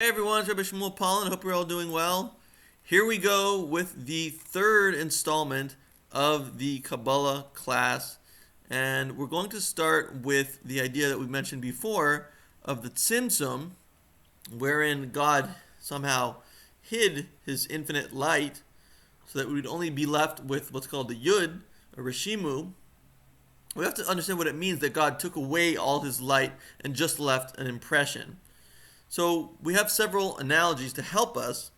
Hey everyone, it's Rabbi Shmuel Pollan. Hope you're all doing well. Here we go with the third installment of the Kabbala class, and we're going to start with the idea that we mentioned before of the Tzimtzum, wherein God somehow hid His infinite light so that we would only be left with what's called the Yud, or Rishimu. We have to understand what it means that God took away all His light and just left an impression. So we have several analogies to help us.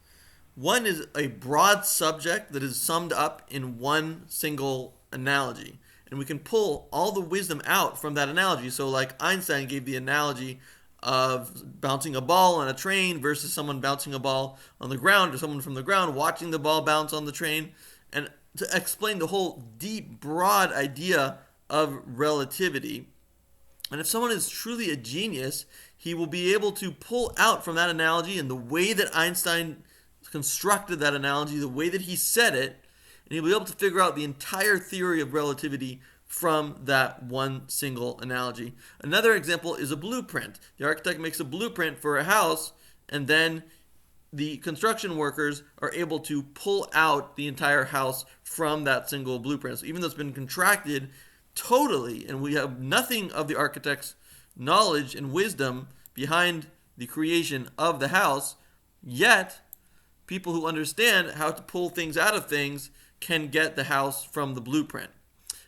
One is a broad subject that is summed up in one single analogy. And we can pull all the wisdom out from that analogy. So like Einstein gave the analogy of bouncing a ball on a train versus someone bouncing a ball on the ground, or someone from the ground watching the ball bounce on the train. And to explain the whole deep, broad idea of relativity. And if someone is truly a genius, he will be able to pull out from that analogy and the way that Einstein constructed that analogy, the way that he said it, and he'll be able to figure out the entire theory of relativity from that one single analogy. Another example is a blueprint. The architect makes a blueprint for a house, and then the construction workers are able to pull out the entire house from that single blueprint. So even though it's been contracted totally, and we have nothing of the architect's knowledge and wisdom behind the creation of the house, yet people who understand how to pull things out of things can get the house from the blueprint.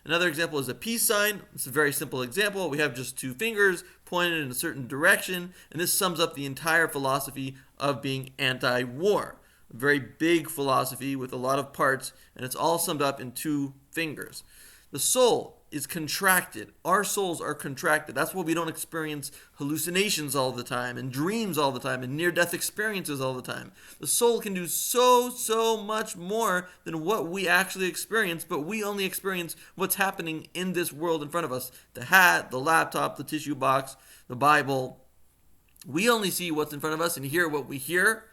Another example is a peace sign. It's a very simple example. We have just two fingers pointed in a certain direction, and this sums up the entire philosophy of being anti-war. A very big philosophy with a lot of parts, and it's all summed up in two fingers. The soul is contracted. Our souls are contracted. That's why we don't experience hallucinations all the time, and dreams all the time, and near-death experiences all the time. The soul can do so much more than what we actually experience, but we only experience what's happening in this world in front of us. The hat, the laptop, the tissue box, the Bible. We only see what's in front of us and hear what we hear,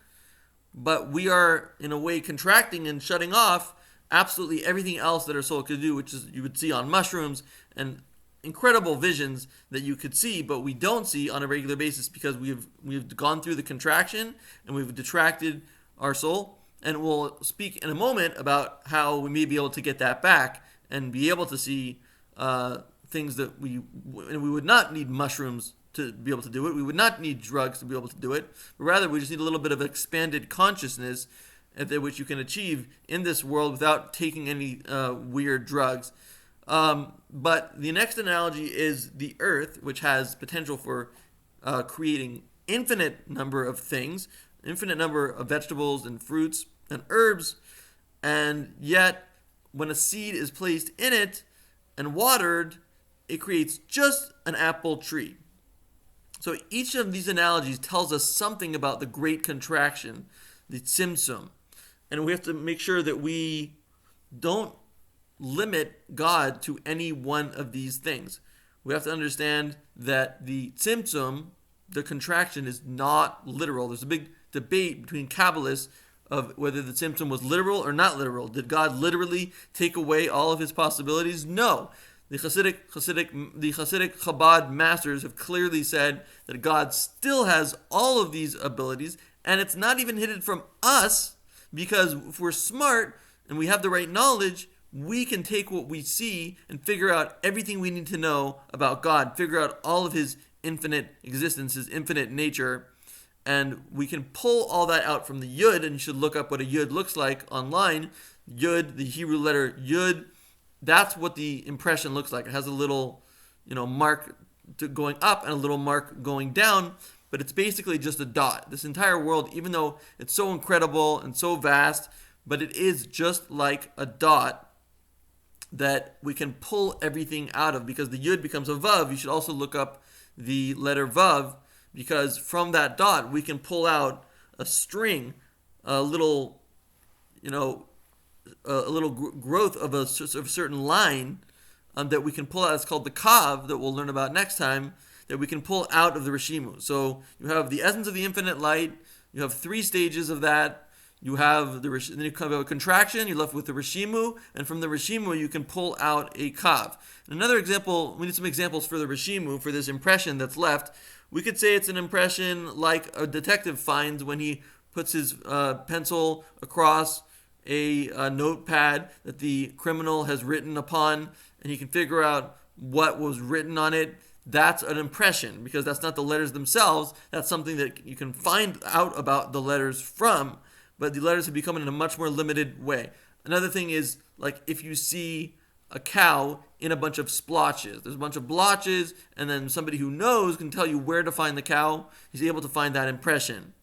but we are, in a way, contracting and shutting off absolutely everything else that our soul could do, which is you would see on mushrooms and incredible visions that you could see, but we don't see on a regular basis because we've gone through the contraction and we've detracted our soul. And we'll speak in a moment about how we may be able to get that back and be able to see things that we would not need mushrooms to be able to do it. We would not need drugs to be able to do it, but rather we just need a little bit of expanded consciousness which you can achieve in this world without taking any weird drugs. But the next analogy is the earth, which has potential for creating infinite number of things, infinite number of vegetables and fruits and herbs, and yet when a seed is placed in it and watered, it creates just an apple tree. So each of these analogies tells us something about the great contraction, the tzimtzum. And we have to make sure that we don't limit God to any one of these things. We have to understand that the tzimtzum, the contraction, is not literal. There's a big debate between Kabbalists of whether the tzimtzum was literal or not literal. Did God literally take away all of his possibilities? No. The Hasidic Chabad masters have clearly said that God still has all of these abilities, and it's not even hidden from us. Because if we're smart and we have the right knowledge, we can take what we see and figure out everything we need to know about God, figure out all of his infinite existence, his infinite nature, and we can pull all that out from the Yud, and you should look up what a Yud looks like online. Yud, the Hebrew letter Yud, that's what the impression looks like. It has a little, mark going up and a little mark going down, but it's basically just a dot. This entire world, even though it's so incredible and so vast, but it is just like a dot that we can pull everything out of, because the Yud becomes a Vav. You should also look up the letter Vav, because from that dot we can pull out a string, a little, growth of a certain line that we can pull out. It's called the Kav, that we'll learn about next time, that we can pull out of the Rishimu. So you have the essence of the infinite light, you have three stages of that, you have then you have a contraction, you're left with the Rishimu, and from the Rishimu you can pull out a Kav. Another example, we need some examples for the Rishimu, for this impression that's left. We could say it's an impression like a detective finds when he puts his pencil across a notepad that the criminal has written upon, and he can figure out what was written on it. That's an impression, because that's not the letters themselves. That's something that you can find out about the letters from, but the letters have become in a much more limited way. Another thing is, like, if you see a cow in a bunch of splotches. There's a bunch of blotches, and then somebody who knows can tell you where to find the cow. He's able to find that impression.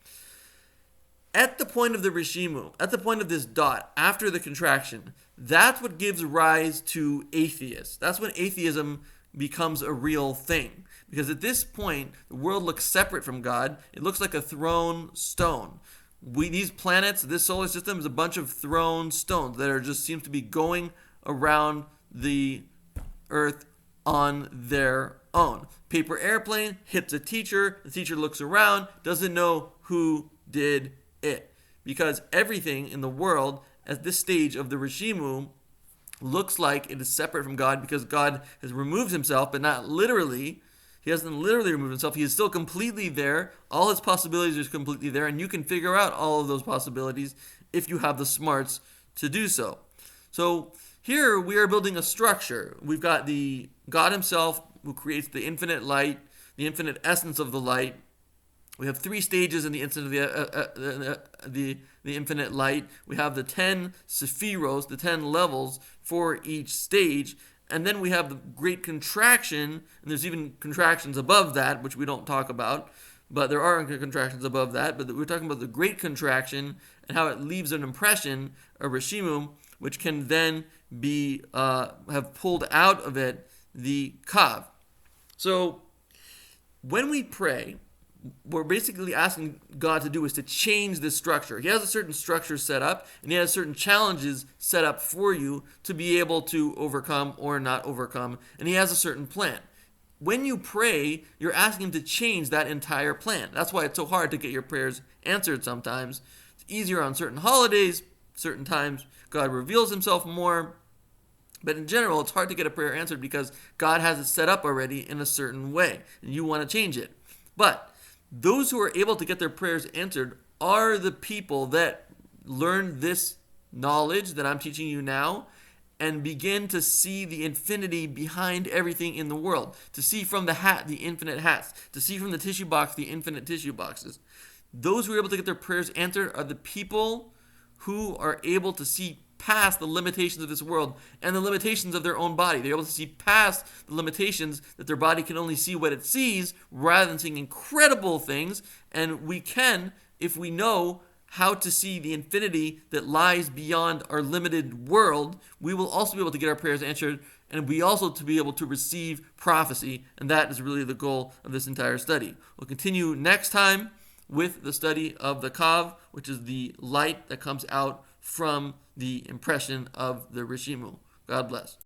At the point of the Rishimu, at the point of this dot, after the contraction, that's what gives rise to atheists. That's when atheism becomes a real thing. Because at this point, the world looks separate from God. It looks like a thrown stone. These planets, this solar system is a bunch of thrown stones that just seems to be going around the Earth on their own. Paper airplane hits a teacher. The teacher looks around, doesn't know who did it. Because everything in the world at this stage of the Rishimu looks like it is separate from God, because God has removed himself, but not literally. He hasn't literally removed himself. He is still completely there. All his possibilities are completely there, and you can figure out all of those possibilities if you have the smarts to do so. So here we are building a structure. We've got the God himself who creates the infinite light, the infinite essence of the light. We have 3 stages in the instant of the infinite light. We have the 10 sephiros, the 10 levels for each stage. And then we have the great contraction, and there's even contractions above that, which we don't talk about. But there are contractions above that. But we're talking about the great contraction and how it leaves an impression, a Rishimu, which can then be have pulled out of it the Kav. So when we pray, we're basically asking God to do is to change this structure. He has a certain structure set up, and he has certain challenges set up for you to be able to overcome or not overcome, and he has a certain plan. When you pray, you're asking him to change that entire plan. That's why it's so hard to get your prayers answered sometimes. It's easier on certain holidays, certain times God reveals himself more, but in general, it's hard to get a prayer answered because God has it set up already in a certain way, and you want to change it. But those who are able to get their prayers answered are the people that learn this knowledge that I'm teaching you now and begin to see the infinity behind everything in the world, to see from the hat the infinite hats, to see from the tissue box the infinite tissue boxes. Those who are able to get their prayers answered are the people who are able to see past the limitations of this world and the limitations of their own body. They're able to see past the limitations that their body can only see what it sees, rather than seeing incredible things. And we can, if we know how to see the infinity that lies beyond our limited world, we will also be able to get our prayers answered, and we also to be able to receive prophecy. And that is really the goal of this entire study. We'll continue next time with the study of the Kav, which is the light that comes out from the impression of the Rishimu. God bless.